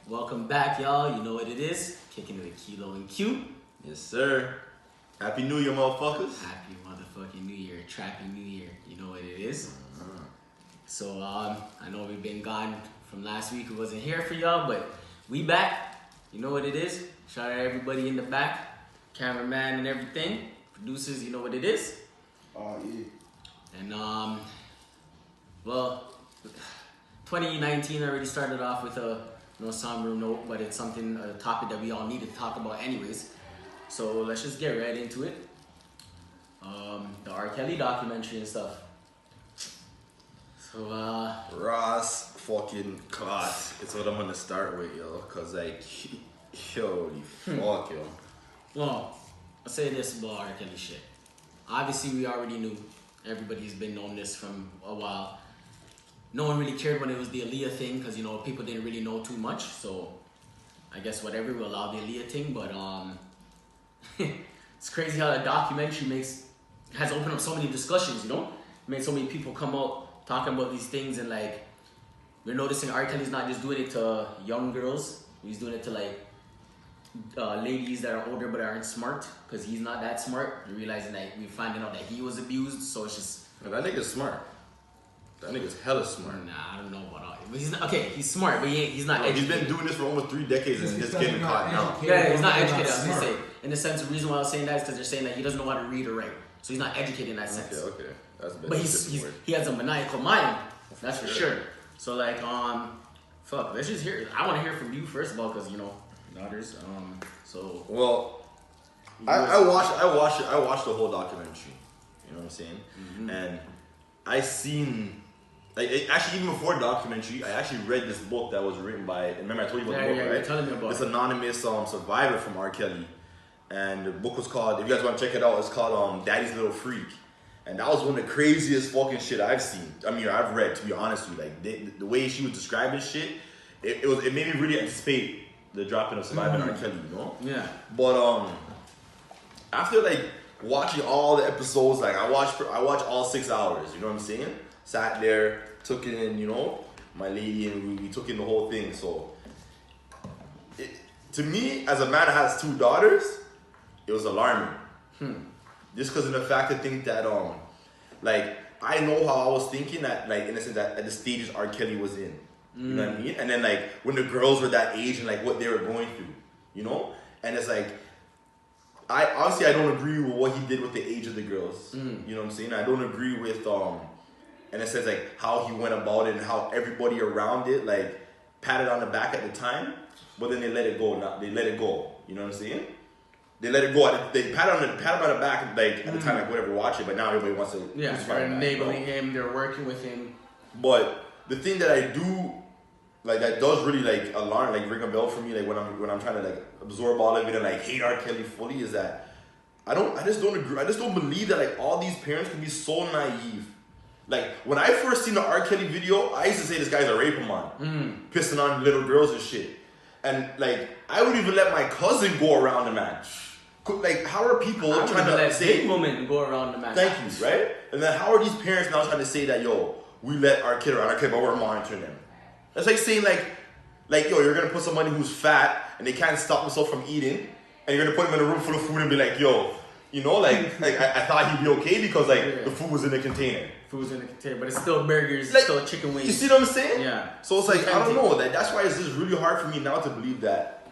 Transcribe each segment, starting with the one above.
Welcome back, y'all. You know what it is. Kicking with Kelo Q. Yes, sir. Happy New Year, motherfuckers. Happy motherfucking New Year. Trappy New Year. You know what it is. So, I know we've been gone from last week. We wasn't here for y'all, but we back. You know what it is. Shout out everybody in the back. Cameraman and everything. Producers, you know what it is. Oh, yeah. And, well, 2019 already started off with a somber note, but it's a topic that we all need to talk about anyways. So let's just get right into it. The R. Kelly documentary and stuff. So, Ross fucking caught. It's what I'm gonna start with, yo. Cause like, holy fuck, yo. Well, I'll say this about R. Kelly shit. Obviously, we already knew. Everybody's been knowing this from a while. No one really cared when it was the Aaliyah thing because, people didn't really know too much. So, I guess whatever, we allow the Aaliyah thing. But, it's crazy how that documentary has opened up so many discussions, Made so many people come out talking about these things. And, we're noticing R. Kelly's not just doing it to young girls. He's doing it to, ladies that are older but aren't smart. Because he's not that smart. We're realizing that we're finding out that he was abused. So, it's just... That nigga's smart. That nigga's hella smart. Nah, I don't know about all. But he's not, okay, he's smart, but he's not educated. He's been doing this for almost 3 decades and he's getting caught now. Yeah, he's not educated, I was gonna say. In the sense, the reason why I was saying that is because they're saying that he doesn't know how to read or write. So he's not educated in that sense. Okay. That's a bit But he has a maniacal mind, that's for sure. So fuck, let's just hear it. I want to hear from you first of all, because, daughters, so. Well, I watched the whole documentary. You know what I'm saying? Mm-hmm. And I seen... actually, even before the documentary, I actually read this book that was written by, remember I told you about the book, right? You're telling me about this anonymous survivor from R. Kelly. And the book was called, if you guys want to check it out, it's called Daddy's Little Freak. And that was one of the craziest fucking shit I've seen. I mean, I've read, to be honest with you. The way she was describing shit, it made me really anticipate the dropping of Surviving R. Kelly, Yeah. But after watching all the episodes, I watched all 6 hours, you know what I'm saying? Sat there, took it in, my lady, and we took in the whole thing. So, to me, as a man that has 2 daughters, it was alarming. Just because of the fact to think that, I know how I was thinking at, in the sense that at the stages R. Kelly was in. You know what I mean? And then, when the girls were that age and, what they were going through, And it's I don't agree with what he did with the age of the girls. You know what I'm saying? I don't agree with, and it says how he went about it and how everybody around it patted on the back at the time, but then they let it go. They let it go. You know what I'm saying? They let it go. They pat on the back at the time whatever watch it, but now everybody wants to. Yeah, they're enabling him. They're working with him. But the thing that I do that does really alarm ring a bell for me when I'm trying to absorb all of it and hate R. Kelly fully is that I just don't agree. I just don't believe that all these parents can be so naive. When I first seen the R. Kelly video, I used to say this guy's a rapeomon, pissing on little girls and shit. And I would even let my cousin go around the man. How are people trying to let say big woman go around the man? Thank you, right? And then how are these parents now trying to say that we let our kid around our kid, but we're monitoring them? That's saying you're gonna put somebody who's fat and they can't stop themselves from eating, and you're gonna put them in a room full of food and be I thought he'd be okay because the food was in the container. Food's in the container, but it's still burgers, still chicken wings. You see what I'm saying? Yeah. So it's I don't know. That's why it's just really hard for me now to believe that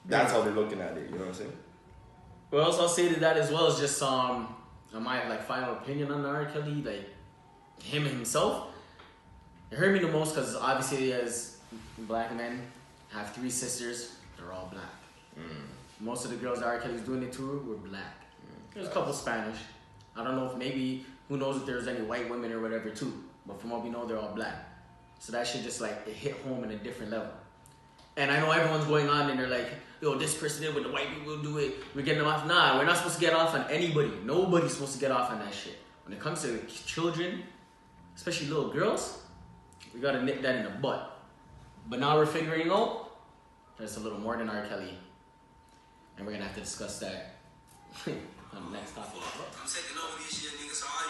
that's how they're looking at it. You know what I'm saying? What else I'll say to that as well is just my final opinion on R. Kelly, him himself. It hurt me the most because obviously as black men have 3 sisters, they're all black. Most of the girls that R. Kelly's doing it to were black. There's a couple Spanish. I don't know if who knows if there's any white women or whatever too. But from what we know, they're all black. So that shit just it hit home in a different level. And I know everyone's going on and they're yo, this person did what the white people do it. We're getting them off. Nah, we're not supposed to get off on anybody. Nobody's supposed to get off on that shit. When it comes to children, especially little girls, we gotta nip that in the butt. But now we're figuring out there's a little more than R. Kelly. And we're gonna have to discuss that on the next topic. I'm taking over this shit, nigga. So all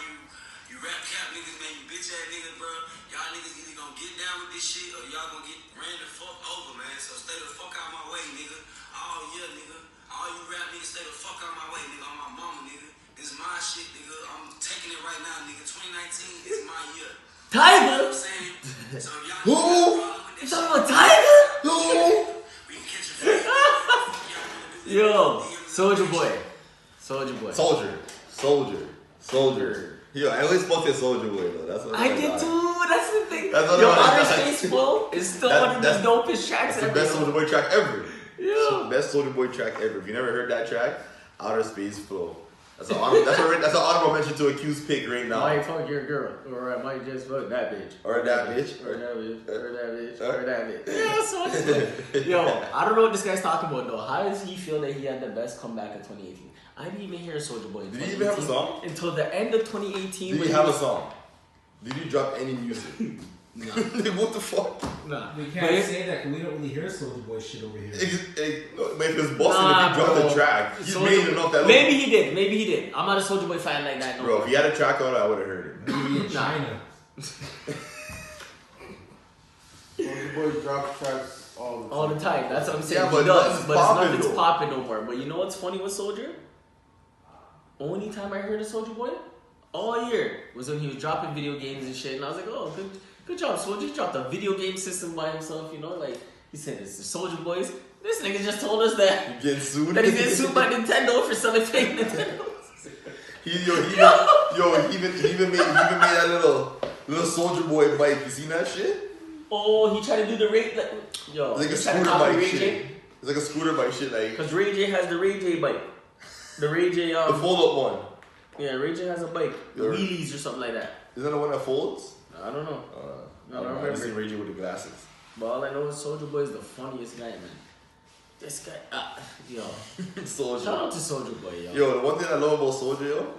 you rap cap niggas, man, you bitch ass niggas, bro. Y'all niggas either gonna get down down with this shit, or y'all gonna get ran the fuck over, man. So stay the fuck out my way, nigga. Oh yeah, nigga. All you rap niggas, stay the fuck out my way, nigga. On my mama, nigga. This is my shit, nigga. I'm taking it right now, nigga. 2019 is my year. Tiger? You know what I'm saying? So if y'all Who? You talking about Tiger? Who? we can catch a fight. Fuck y'all wanna do. Yo, Soldier Boy. Soldier Boy. Soldier. Yo, I always spoke to Soldier Boy though. That's what I did too. That's the thing. That's what Yo, I Outer got. Space Flow is still one of the dopest tracks That's the ever. best Soldier Boy track ever. Yeah. Best Soldier Boy track ever. If you never heard that track, Outer Space Flow. That's an honorable mention to a Q's pick right now. Might fuck your girl, or I might just fuck that bitch. Or that bitch. Or that bitch. Or that bitch. Or that bitch. Yeah, Soldier Boy. Yo, I don't know what this guy's talking about though. How does he feel that he had the best comeback in 2018? I didn't even hear Soldier Boy in Did he even have a 2018 song? until the end of 2018. Did he have a song? Did he drop any music? No. What the fuck? Nah. We can't say that because we don't really hear Soulja Boy shit over here. But if it's Boston, if he dropped bro. a track, he's Soulja- made enough that Maybe he did. Maybe he did. I'm not a Soldier Boy fan like that. No. Bro, if he had a track on it, I would have heard it. Maybe in China. Soulja Boy drops tracks All the time. That's what I'm saying. Yeah, He but does, nothing's but popping, nothing's though. popping no more. But you know what's funny with Soldier? Only time I heard of Soldier Boy all year was when he was dropping video games and shit, and I was like, oh, good job, Soldier. He dropped a video game system by himself. You know, like he said, it's the Soldier Boys. This nigga just told us that You getting sued? that he's getting sued by Nintendo for selling fake Nintendo. He even made that little Soldier Boy bike. You seen that shit? Oh, he tried to do the Ray. Yo, It's like a he tried to scooter copy bike Ray shit. J. It's like a scooter bike shit, like Because Ray J has the Ray J bike. The Ray J, the fold-up one. yeah, Ray J has a bike. The Your- wheelies or something like that. Isn't that the one that folds? I don't know. I don't know. I've seen Ray J with the glasses. But all I know is Soldier Boy is the funniest guy, man. This guy, yo. Soldier. Shout out to Soldier Boy, yo. Yo, the one thing I love about Soldier, yo,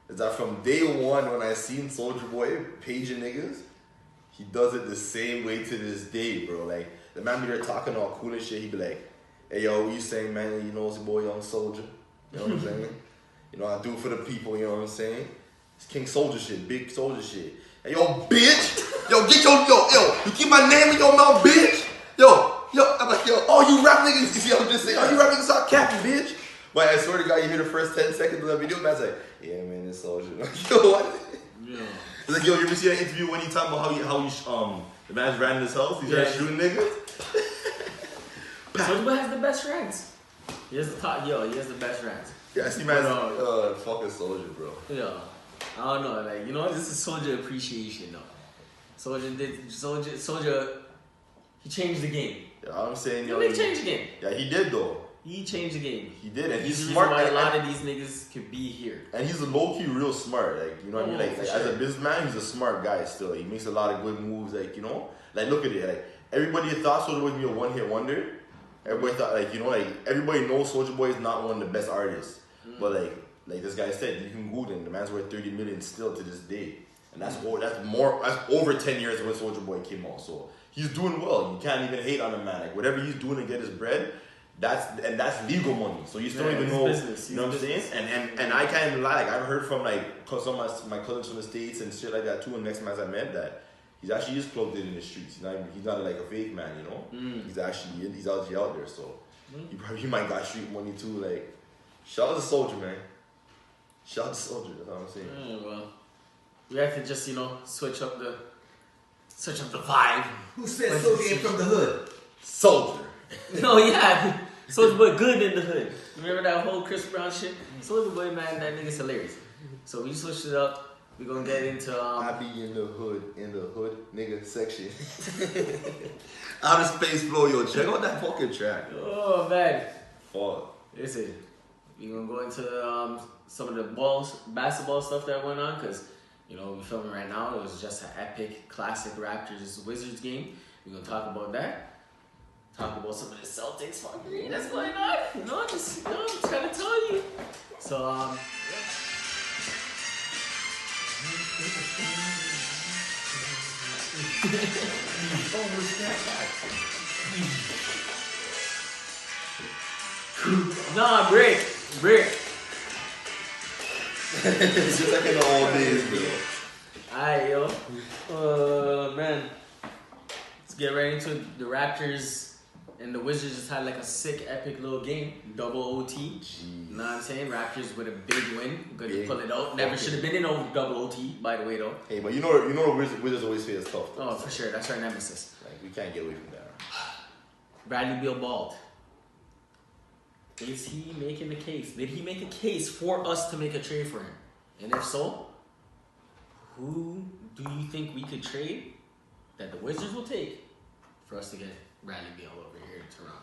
is that from day one when I seen Soldier Boy paging niggas, he does it the same way to this day, bro. Like, the man be there talking all cool and shit, he be like, hey, yo, what you saying, man? You know, it's your boy Young Soldier. You know what I'm saying? You know, I do it for the people, you know what I'm saying? It's King Soldier shit, big Soldier shit. Hey, yo, bitch! Yo, get yo, you keep my name in your mouth, bitch! Yo, I'm like, yo, all you rap niggas, you see, I'm just saying, all you rap niggas start capping, bitch! But I swear to God, you hear the first 10 seconds of that video, man's like, yeah, man, it's Soldier. Like, yo, what? Yeah. It's like, yo, you ever see that interview when he talking about how the man's ran in his house, he's Yeah. shooting niggas? Soldier Boy has the best rants. He has the top, yo, he has the best rants. Yeah, I see man's But, fucking Soldier, bro. Yeah. I don't know, like, you know, this is Soldier appreciation, though. Soldier, he changed the game. Yeah, I'm saying, He yo, did change the game. yeah, he did though. He changed the game. He did, and he's the smart. reason why a lot and, of these niggas could be here. and he's a low-key real smart, like, you know what I mean? Like, for as sure. a businessman, he's a smart guy still. He makes a lot of good moves, like, you know? Like, look at it, like, everybody thought Soldier Boy would be a one-hit wonder. Everybody thought, like, you know, like, everybody knows Soldier Boy is not one of the best artists. But, like this guy said, you can Google him, the man's worth 30 million still to this day. And that's over 10 years when Soldier Boy came out. So, he's doing well. You can't even hate on the man. Like, whatever he's doing to get his bread, that's legal money. So you still Yeah, even it's know, business. you know what I'm saying? And I can't even lie. Like, I've heard from like some of my cousins from the States and shit like that too. And next time I met that he's actually is plugged in the streets. He's not like a fake man, you know. He's actually out there. So he might got street money too. Like, shout out to Soldier, man. Shout out to Soldier. That's what I'm saying. Yeah, well, we have to just, you know, switch up the vibe. Who said Soulja ain't from the hood? Soldier. No, yeah. Soldier Boy good in the hood. Remember that whole Chris Brown shit? Soldier Boy, man, that nigga's hilarious. So we switched it up. We're gonna get into I be in the hood, nigga section. Outer Space Flow, yo, check out that fucking track. oh man. Fuck. Listen, we're gonna go into some of the basketball stuff that went on, because you know we're filming right now. It was just an epic classic Raptors Wizards game. We're gonna talk about that. Talk about some of the Celtics fuckery that's going on. You know, just trying to tell you. So nah, brick. It's just like in the old days, bro. Alright, yo. Man. get right into it. The Raptors and the Wizards just had like a sick, epic little game. Double OT. Jeez. You know what I'm saying? Raptors with a big win. Good to Big pull it out. Never should have been in double OT, by the way, though. Hey, but you know the Wizards always say it's tough. Though. Oh, for sure. That's our nemesis. Like we can't get away from that. Bradley Beal balled. Is he making the case? Did he make a case for us to make a trade for him? And if so, who do you think we could trade that the Wizards will take for us to get Bradley Beal over here in Toronto?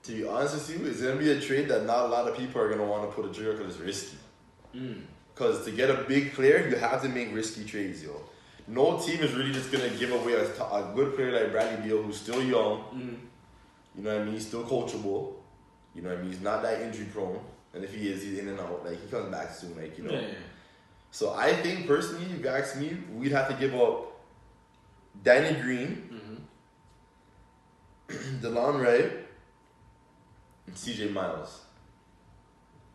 To be honest with you, it's gonna be a trade that not a lot of people are gonna want to put a trigger because it's risky. Because to get a big player, you have to make risky trades, yo. No team is really just gonna give away a good player like Bradley Beal, who's still young. You know what I mean? He's still coachable. You know what I mean? He's not that injury prone. And if he is, he's in and out. Like, he comes back soon, like, you know. Yeah. So I think, personally, if you ask me, we'd have to give up Danny Green, DeLon Wright, and CJ Miles.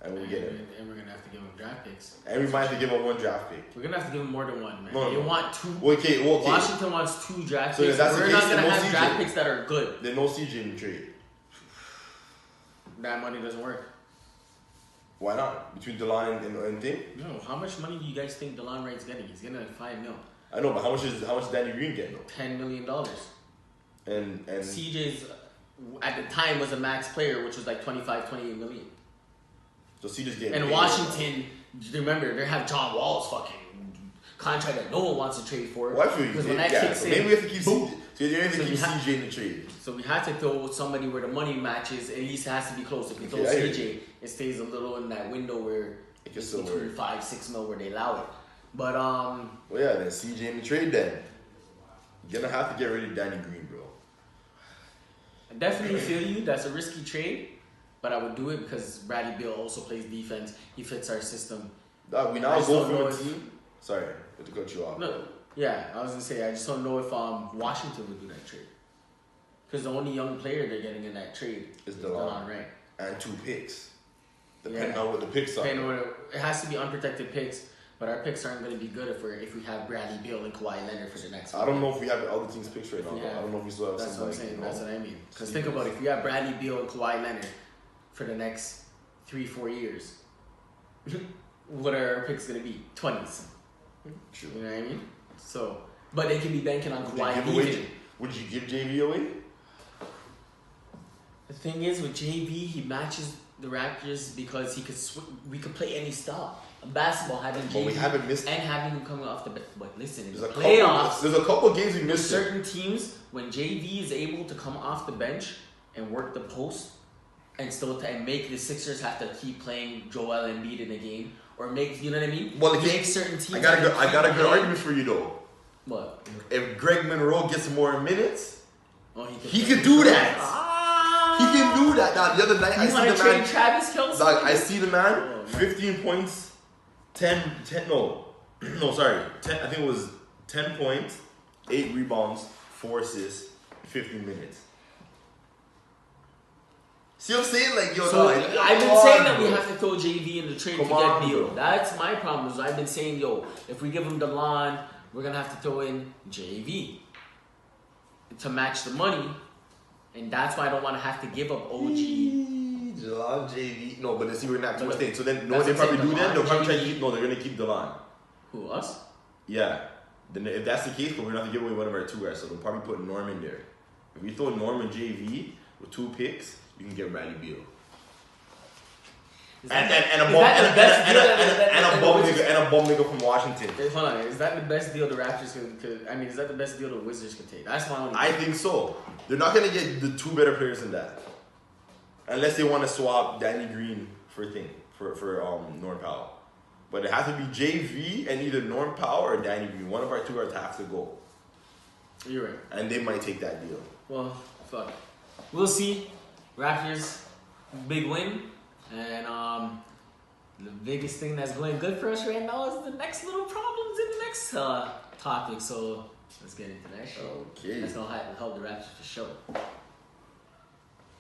And we'll get him. And we're going to have to give him draft picks. And we might have to give up one draft pick. We're going to have to give him more than one, man. No. You want two. Okay. Washington wants two draft So if picks. that's the We're case, not going to then no have draft CJ. picks that are good. There's no CJ in the trade. That money doesn't work. Why not? Between DeLon and thing? No, how much money do you guys think DeLon Wright's getting? He's getting like $5 million. I know, but how much is Danny Green getting? $10 million. And CJ's at the time was a max player, which was like 28 million. so CJ's getting And paid. Washington, remember, they have John Wall's fucking contract that no one wants to trade for. Well, I feel you. Because when that Yeah, kicks so in, maybe we have to keep boom. CJ. So you have to So keep we have- CJ in the trade. So we have to throw somebody where the money matches. At least it has to be close. If we throw Okay, I hear CJ, it stays a little in that window where It can it's still between work. 5-6 mil where they allow it. But Well, yeah, then CJ in the trade then. You're gonna have to get rid of Danny Green, bro. I definitely feel you. That's a risky trade, but I would do it because Bradley Beal also plays defense. He fits our system. Dog, we I now just go don't from know a if- team. Sorry, to cut you off. No, yeah, I was gonna say I just don't know if Washington would do that trade because the only young player they're getting in that trade Is DeLon DeLon. Wright. And 2 picks. Depending Yeah. on what the picks are. Depending on it has to be unprotected picks, but our picks aren't gonna be good if we have Bradley Beal and Kawhi Leonard for the next. I don't know if we have the other team's picks right now. Yeah. I don't know if we still have That's what I'm somebody. saying. You know? That's what I mean. Because See, think about it. If you have Bradley Beal and Kawhi Leonard for the next 3-4 years, what are our picks gonna be? 20s. True. You know what I mean? So, but they can be banking on Would Kawhi you give away- leaving. Would you give JV away? The thing is with JV, he matches the Raptors because he could. We could play any style. Basketball having JV But we haven't missed. and having him coming off the bench. But listen, in There's the a couple. playoffs, There's a couple games we with missed. certain teams, when JV is able to come off the bench and work the post, and still and make the Sixers have to keep playing Joel Embiid in the game, or make you know what I mean? Well, make certain teams. I got a good. have I got a to good keep argument for you though. What? If Greg Monroe gets more minutes, Oh, he could do that. Ah! He can do that. Now, the other night, I You see want the to trade man. Travis Kelce? Dog, I see the man. Oh, man. 15 points, 10 no, sorry. 10, I think it was 10 points, 8 rebounds, 4 assists, 15 minutes. See what I'm saying? Like, yo, So dog, I've been come saying on, that we bro. have to throw JV in the trade Come to on, get Beal. bro. That's my problem. Is I've been saying, yo, if we give him DeLon, we're gonna have to throw in JV to match the money, and that's why I don't want to have to give up OG. DeLon, JV. No, but then see, we're not too much thing. So then, no, That's they what I'm probably do saying, then. They'll probably try to JV. keep. No, they're gonna keep DeLon. Who us? Yeah. Then if that's the case, then we're gonna have to give away one of our 2 guys. So they'll probably put Norman there. If we throw Norman JV with 2 picks, you can get Bradley Beal. Is And that a the- bum is that the best deal that- and a bum nigga from Washington. Hold on, is that the best deal the Raptors could? I mean, is that the best deal the Wizards could take? That's my only. I think so. They're not gonna get the 2 better players than that, unless they want to swap Danny Green for Norm Powell. But it has to be JV and either Norm Powell or Danny Green. One of our 2 guards have to go, You're right. and they might take that deal. Well, fuck. We'll see. Raptors, big win. And the biggest thing that's going good for us right now is the next little problems in the next topic. So let's get into that shit. Okay. That's gonna help the Raptors for sure.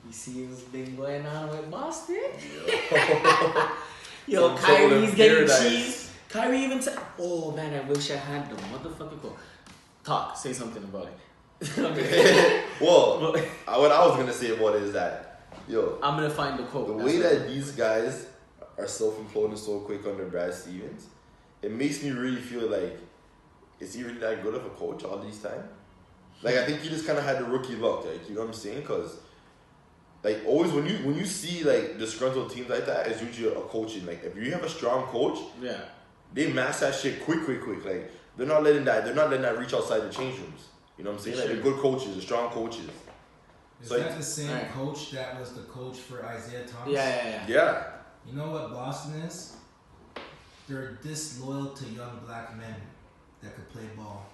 You see what's been going on with Boston? Yo, Some trouble in Kyrie's getting paradise. cheese. Kyrie even said, "Oh man, I wish I had the motherfucking call." Talk, say something about it. Well, But- what I was gonna say about it is that, yo, I'm gonna find the quote. the That's way what- that these guys are self-imploding so quick under Brad Stevens, it makes me really feel like, is he really that good of a coach all these time? Like, I think he just kind of had the rookie luck, like, you know what I'm saying? Because, like, always when you see like disgruntled teams like that, it's usually a coaching. Like, if you have a strong coach, Yeah. they mash that shit quick. Like, they're not letting that reach outside the change rooms. You know what I'm saying? Like, Sure. they're good coaches, they're strong coaches. Is So, that the same Right. coach that was the coach for Isaiah Thomas? Yeah. Yeah. You know what Boston is? They're disloyal to young black men that could play ball.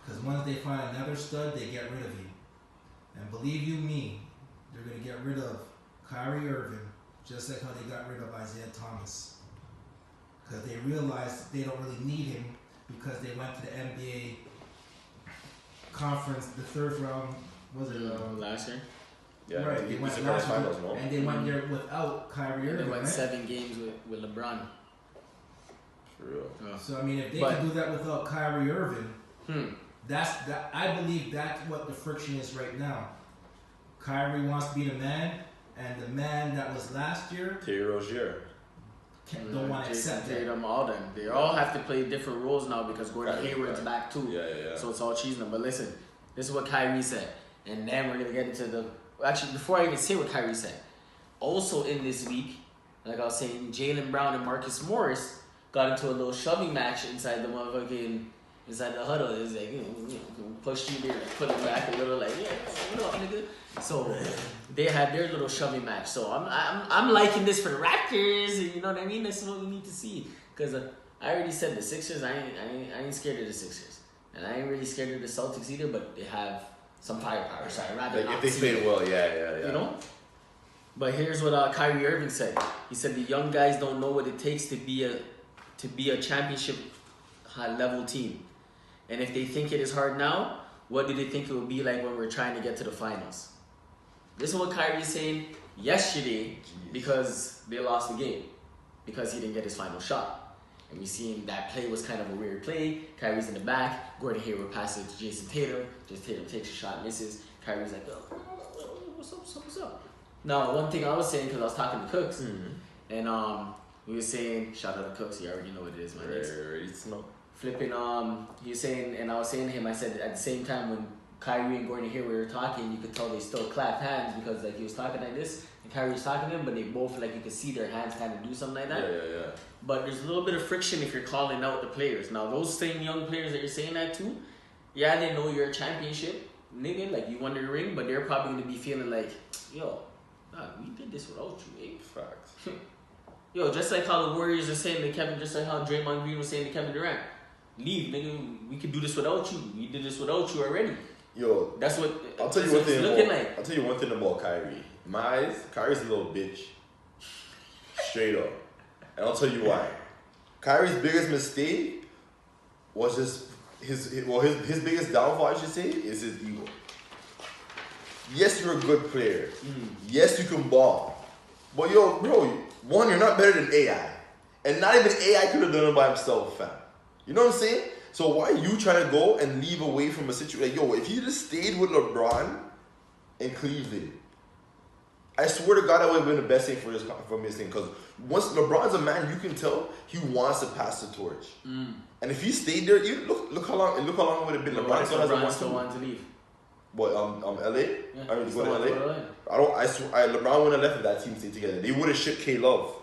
Because once they find another stud, they get rid of you. And believe you me, they're going to get rid of Kyrie Irving, just like how they got rid of Isaiah Thomas. Because they realized they don't really need him because they went to the NBA conference, the third round, was it? Last year. Yeah. right, They they went went last finals, year, no? and they went there without Kyrie And Irving, they went right? 7 games with LeBron. For real. Yeah. So I mean, if they But- can do that without Kyrie Irving, Hmm. I believe that's what the friction is right now. Kyrie wants to be the man, and the man that was last year Terry Rozier. don't want to Jason accept that. Tatum, all them. They all have to play different roles now because Gordon Right, Hayward's right. back too. Yeah. So it's all cheesing. But listen, this is what Kyrie said. And then we're going to get into the... Actually, before I even say what Kyrie said. Also in this week, like I was saying, Jaylen Brown and Marcus Morris got into a little shoving match inside the motherfucking... Inside the huddle. It was like, push you there, like, put it back a little, like, yeah, what up, nigga? So they had their little shoving match. So I'm liking this for the Raptors. You know what I mean? That's what we need to see. Because I already said the Sixers. I ain't scared of the Sixers, and I ain't really scared of the Celtics either. But they have some firepower. So I'd rather Like, not if they see played it, well, yeah. you know. But here's what Kyrie Irving said. He said the young guys don't know what it takes to be a championship high level team. And if they think it is hard now, what do they think it will be like when we're trying to get to the finals? This is what Kyrie's saying yesterday because they lost the game. Because he didn't get his final shot. And we seen that play was kind of a weird play. Kyrie's in the back. Gordon Hayward passes it to Jason Tatum. Jason Tatum takes a shot, misses. Kyrie's like, oh, what's up? Now, one thing I was saying, because I was talking to Cooks, and we were saying, shout out to Cooks, you already know what it is, my niggas. Flipping, he was saying, and I was saying to him, I said at the same time when Kyrie and Gordon Hayward were talking, you could tell they still clapped hands because like he was talking like this, and Kyrie was talking to him, but they both like you could see their hands kind of do something like that. Yeah. But there's a little bit of friction if you're calling out the players. Now those same young players that you're saying that to, yeah, they know you're a championship nigga, like you won the ring, but they're probably gonna be feeling like, yo, nah, we did this without you, eh? Facts. Yo, just like how the Warriors are saying to Kevin, just like how Draymond Green was saying to Kevin Durant, leave, nigga. We could do this without you. We did this without you already. Yo, That's what. I'll tell you that's one what thing. it's looking like. I'll tell you one thing about Kyrie. In my eyes, Kyrie's a little bitch. Straight up. And I'll tell you why. Kyrie's biggest mistake was just his biggest downfall, I should say, is his ego. Yes, you're a good player. Yes, you can ball. But yo, bro, one, you're not better than AI. And not even AI could have done it by himself, fam. You know what I'm saying? So why are you trying to go and leave away from a situation? Like, yo, if he just stayed with LeBron in Cleveland, I swear to God, that would have been the best thing for his thing. Because once LeBron's a man, you can tell he wants to pass the torch. And if he stayed there, you look how long it would have been. LeBron still LeBron hasn't still won. wanted to leave. What, LA? Yeah, I mean, he go still to wanted LA? to go I swear, LeBron wouldn't have left if that team stayed together. They would have shipped K-Love.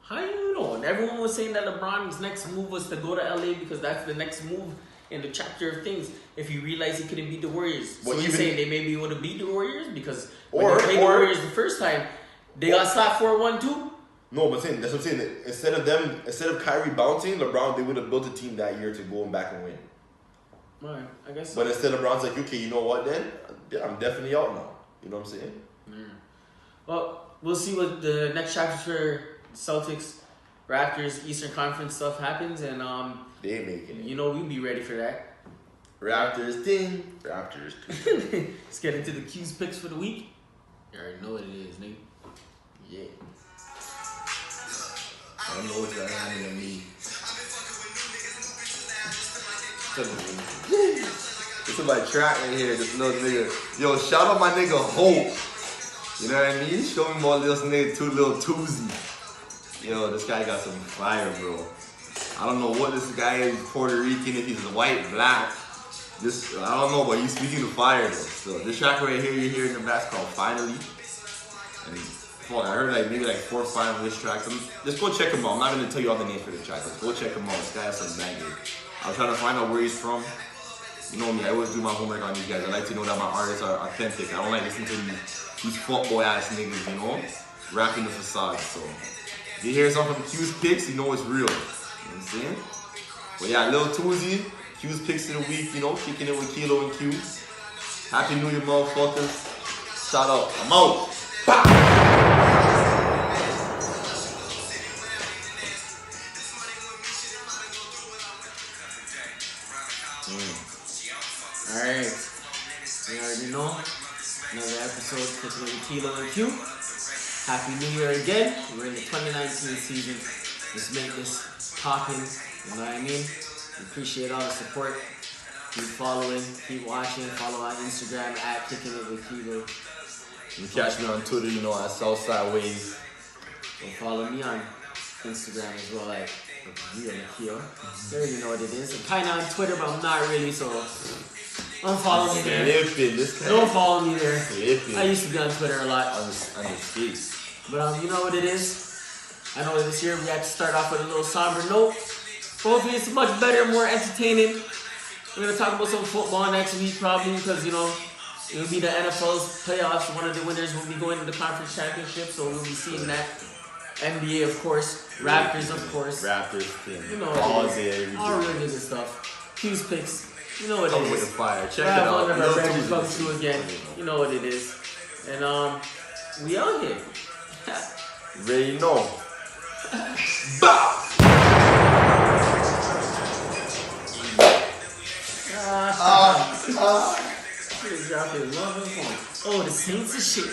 How you know? And everyone was saying that LeBron's next move was to go to LA because that's the next move in the chapter of things. If he realized he couldn't beat the Warriors, so Well, he's even- saying they maybe would have beat the Warriors because when Or- they played the or- Warriors the first time, they got slapped 4-1 too. No, but that's what I'm saying. Instead of Kyrie bouncing, LeBron, they would have built a team that year to go back and win. Alright, I guess. But instead, LeBron's like, okay, you know what then? Yeah, I'm definitely out now. You know what I'm saying? Well, we'll see what the next chapter for Celtics, Raptors, Eastern Conference stuff happens, and They ain't making it. you know we'll be ready for that. Raptors team. Raptors team. Let's get into the Q's picks for the week. You already know what it is, nigga. Yeah. I know what's gonna happen to me. It's to my track right here, this little nigga. Yo, shout out my nigga Hope. You know what I mean? Show me more little nigga, two little Tuesday. Yo, this guy got some fire, bro. I don't know what this guy is, Puerto Rican, if he's white, black. This, I don't know, but he's speaking of fire though. So this track right here, you're hearing the bass called Finally. And fuck, I heard like maybe like 4 or 5 of this tracks. Just go check him out. I'm not gonna tell you all the names for the tracks. Just go check him out. This guy has some bangers. I was trying to find out where he's from. You know me, I always do my homework on these guys. I like to know that my artists are authentic. I don't like listening to these fuckboy ass niggas, you know? Rapping the facade. So if you hear something from Q's Picks, you know it's real. You know what I'm saying? But yeah, Lil Tuesday, Q's Picks of the week, you know, kicking it with Kelo Q. Happy New Year, motherfuckers. Shout out. I'm out. Alright. You already know. Another episode kicking it with Kelo and Q. Happy New Year again. We're in the 2019 season. Let's make this popping. You know what I mean? We appreciate all the support. Keep following, keep watching. Follow on Instagram at Kickin' It with Kelo. You can catch me on Twitter, you know, at Southside Waves. And follow me on Instagram as well, like Real Keo. You already know what it is. I'm kind of on Twitter, but I'm not really, so don't follow me there. Don't follow me there. I used to be on Twitter a lot. On your face. But you know what it is? I know this year we had to start off with a little somber note. Hopefully it's much better, more entertaining. We're going to talk about some football next week probably because, you know, it'll be the NFL's playoffs. One of the winners will be going to the conference championship, so we'll be seeing that. NBA, of course. Raptors, of course. Raptors, you know all what it day, is. All real nigga stuff. Q's Picks. You know what it is. With the fire. Check it out. Come to again. You know what it is. And we out here. Ready know. Bow! Oh, the Saints is shit.